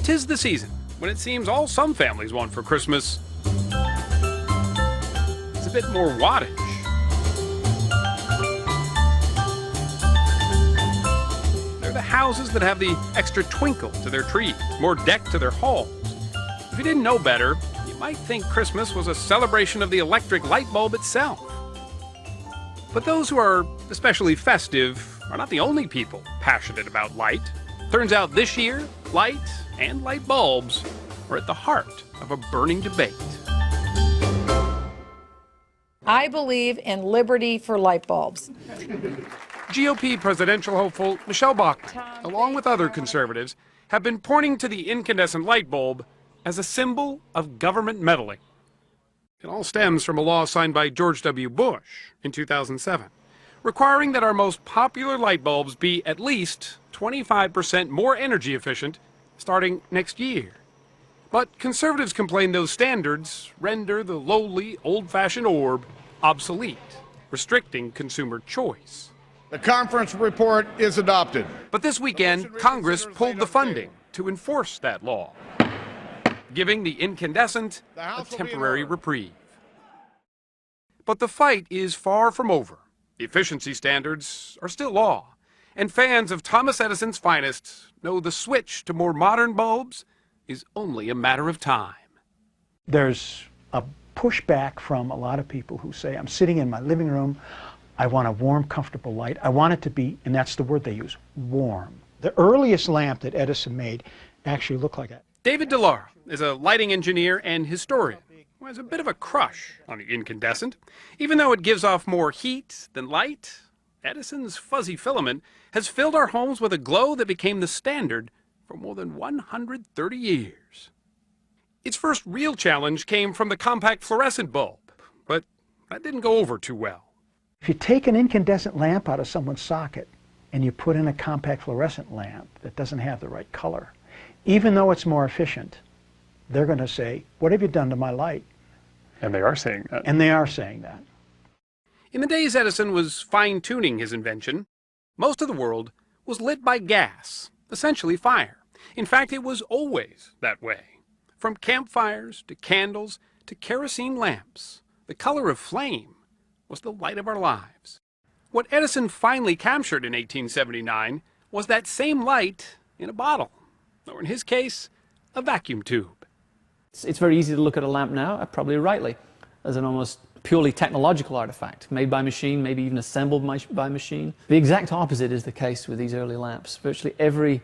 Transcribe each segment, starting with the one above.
'Tis the season when it seems all some families want for Christmas is a bit more wattage. They're the houses that have the extra twinkle to their trees, more deck to their halls. If you didn't know better, you might think Christmas was a celebration of the electric light bulb itself. But those who are especially festive are not the only people passionate about light. Turns out this year, light and light bulbs are at the heart of a burning debate. I believe in liberty for light bulbs. GOP presidential hopeful Michelle Bachmann, along with other conservatives, have been pointing to the incandescent light bulb as a symbol of government meddling. It all stems from a law signed by George W. Bush in 2007, requiring that our most popular light bulbs be at least 25% more energy efficient starting next year. But conservatives complain those standards render the lowly, old-fashioned orb obsolete, restricting consumer choice. The conference report is adopted. But this weekend, Congress pulled the funding to enforce that law, giving the incandescent a temporary reprieve. But the fight is far from over. The efficiency standards are still law, and fans of Thomas Edison's finest know the switch to more modern bulbs is only a matter of time. There's a pushback from a lot of people who say, I'm sitting in my living room, I want a warm, comfortable light. I want it to be, and that's the word they use, warm. The earliest lamp that Edison made actually looked like that. David DeLauro is a lighting engineer and historian who has a bit of a crush on the incandescent. Even though it gives off more heat than light, Edison's fuzzy filament has filled our homes with a glow that became the standard for more than 130 years. Its first real challenge came from the compact fluorescent bulb, but that didn't go over too well. If you take an incandescent lamp out of someone's socket and you put in a compact fluorescent lamp that doesn't have the right color, even though it's more efficient, they're going to say, what have you done to my light? And they are saying that. And they are saying that. In the days Edison was fine-tuning his invention, most of the world was lit by gas, essentially fire. In fact, it was always that way. From campfires to candles to kerosene lamps, the color of flame was the light of our lives. What Edison finally captured in 1879 was that same light in a bottle, or in his case, a vacuum tube. It's very easy to look at a lamp now, probably rightly, as an almost purely technological artifact, made by machine, maybe even assembled by machine. The exact opposite is the case with these early lamps. Virtually every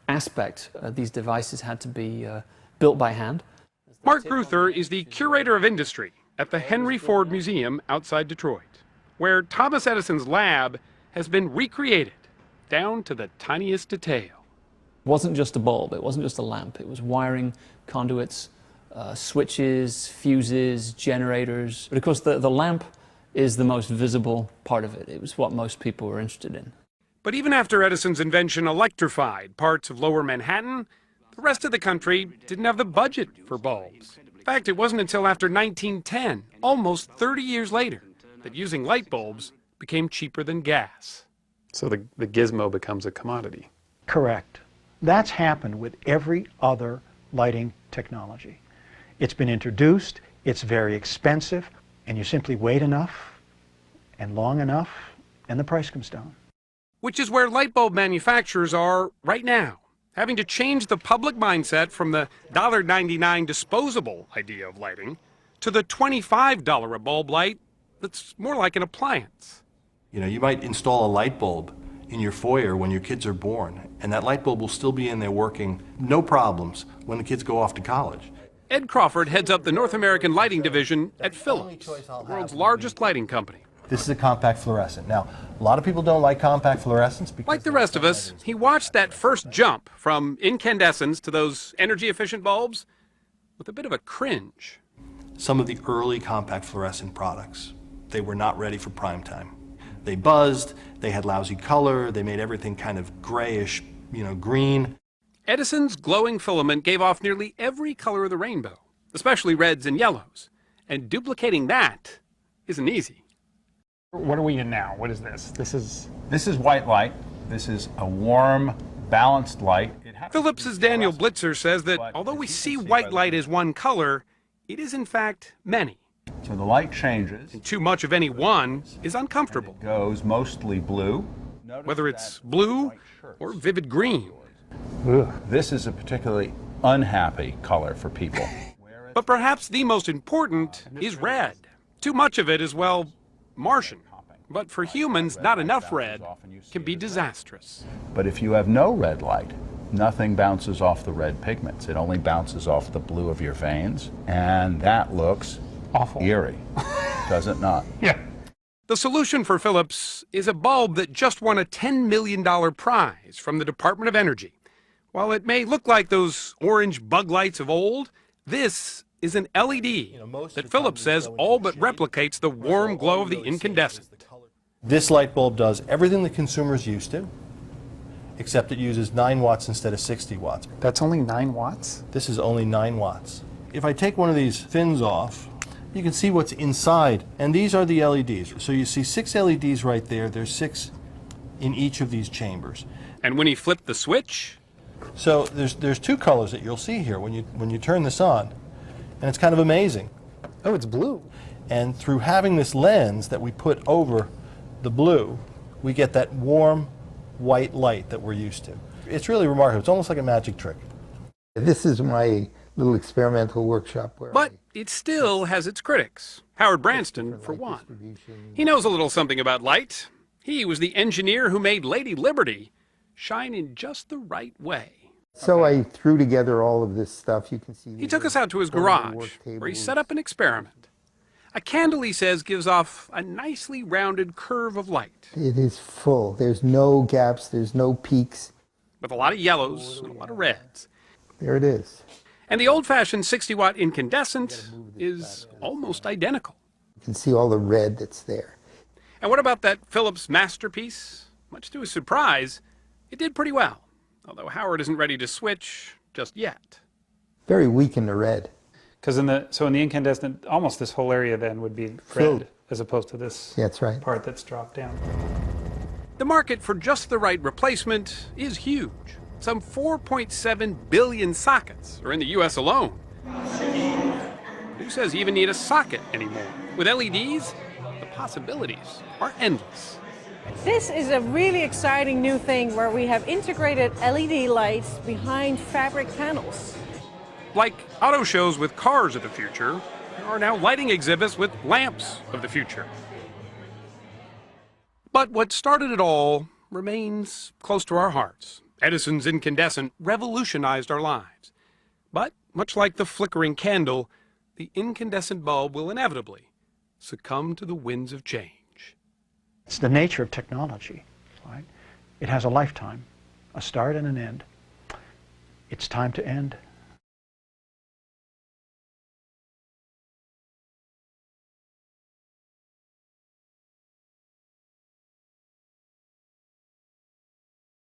aspect of these devices had to be built by hand. Mark Gruther is the curator of industry at the Henry Ford Museum outside Detroit, where Thomas Edison's lab has been recreated down to the tiniest detail. It wasn't just a bulb, it wasn't just a lamp, it was wiring, conduits, switches, fuses, generators. But of course the lamp is the most visible part of it. It was what most people were interested in. But even after Edison's invention electrified parts of lower Manhattan, the rest of the country didn't have the budget for bulbs. In fact, it wasn't until after 1910, almost 30 years later, that using light bulbs became cheaper than gas. So the gizmo becomes a commodity. Correct. That's happened with every other lighting technology. It's been introduced, it's very expensive, and you simply wait enough and long enough, and the price comes down. Which is where light bulb manufacturers are right now, having to change the public mindset from the $1.99 disposable idea of lighting to the $25 a bulb light that's more like an appliance. You know, you might install a light bulb in your foyer when your kids are born, and that light bulb will still be in there working, no problems, when the kids go off to college. Ed Crawford heads up the North American lighting division at Philips, the world's largest lighting company. This is a compact fluorescent. Now, a lot of people don't like compact fluorescents because... Like the rest of us, he watched that first jump from incandescents to those energy-efficient bulbs with a bit of a cringe. Some of the early compact fluorescent products, they were not ready for prime time. They buzzed, they had lousy color, they made everything kind of grayish, green. Edison's glowing filament gave off nearly every color of the rainbow, especially reds and yellows. And duplicating that isn't easy. What are we in now? What is this? This is white light. This is a warm, balanced light. Philips's Daniel Blitzer says that although we see white light as one color, it is in fact many. So the light changes. And too much of any one is uncomfortable, It goes mostly blue. whether it's blue or vivid green. This is a particularly unhappy color for people. But perhaps the most important is red. Too much of it is, well, Martian. But for humans, not enough red can be disastrous. But if you have no red light, nothing bounces off the red pigments. It only bounces off the blue of your veins, and that looks Awful. eerie, does it not? Yeah. The solution for Philips is a bulb that just won a $10 million prize from the Department of Energy. While it may look like those orange bug lights of old, this is an LED that Philips says all but replicates the warm glow of the incandescent. This light bulb does everything the consumer's used to, except it uses 9 watts instead of 60 watts. That's only 9 watts? This is only 9 watts. If I take one of these fins off, you can see what's inside, and these are the LEDs. So you see 6 LEDs right there. There's 6 in each of these chambers. And when he flipped the switch, So there's 2 colors that you'll see here when you turn this on, and it's kind of amazing. Oh, it's blue. And through having this lens that we put over the blue, we get that warm white light that we're used to. It's really remarkable. It's almost like a magic trick. This is my little experimental workshop where but it still has its critics. Howard Branston, for one. He knows a little something about light. He was the engineer who made Lady Liberty shine in just the right way. So I threw together all of this stuff. You can see He took us out to his garage, where he set up an experiment. A candle, he says, gives off a nicely rounded curve of light, It is full. There's no gaps. There's no peaks. with a lot of yellows and a lot of reds. There it is. And the old-fashioned 60-watt incandescent is almost identical. You can see all the red that's there. And what about that Philips masterpiece? Much to his surprise, it did pretty well, although Howard isn't ready to switch just yet. Very weak in the red. Because in the incandescent, almost this whole area then would be Filled. red, as opposed to this Yeah, that's right. part that's dropped down. The market for just the right replacement is huge. Some 4.7 billion sockets are in the U.S. alone. Who says you even need a socket anymore? With LEDs, the possibilities are endless. This is a really exciting new thing where we have integrated LED lights behind fabric panels. Like auto shows with cars of the future, there are now lighting exhibits with lamps of the future. But what started it all remains close to our hearts. Edison's incandescent revolutionized our lives. But much like the flickering candle, the incandescent bulb will inevitably succumb to the winds of change. It's the nature of technology, right? It has a lifetime, a start and an end. It's time to end.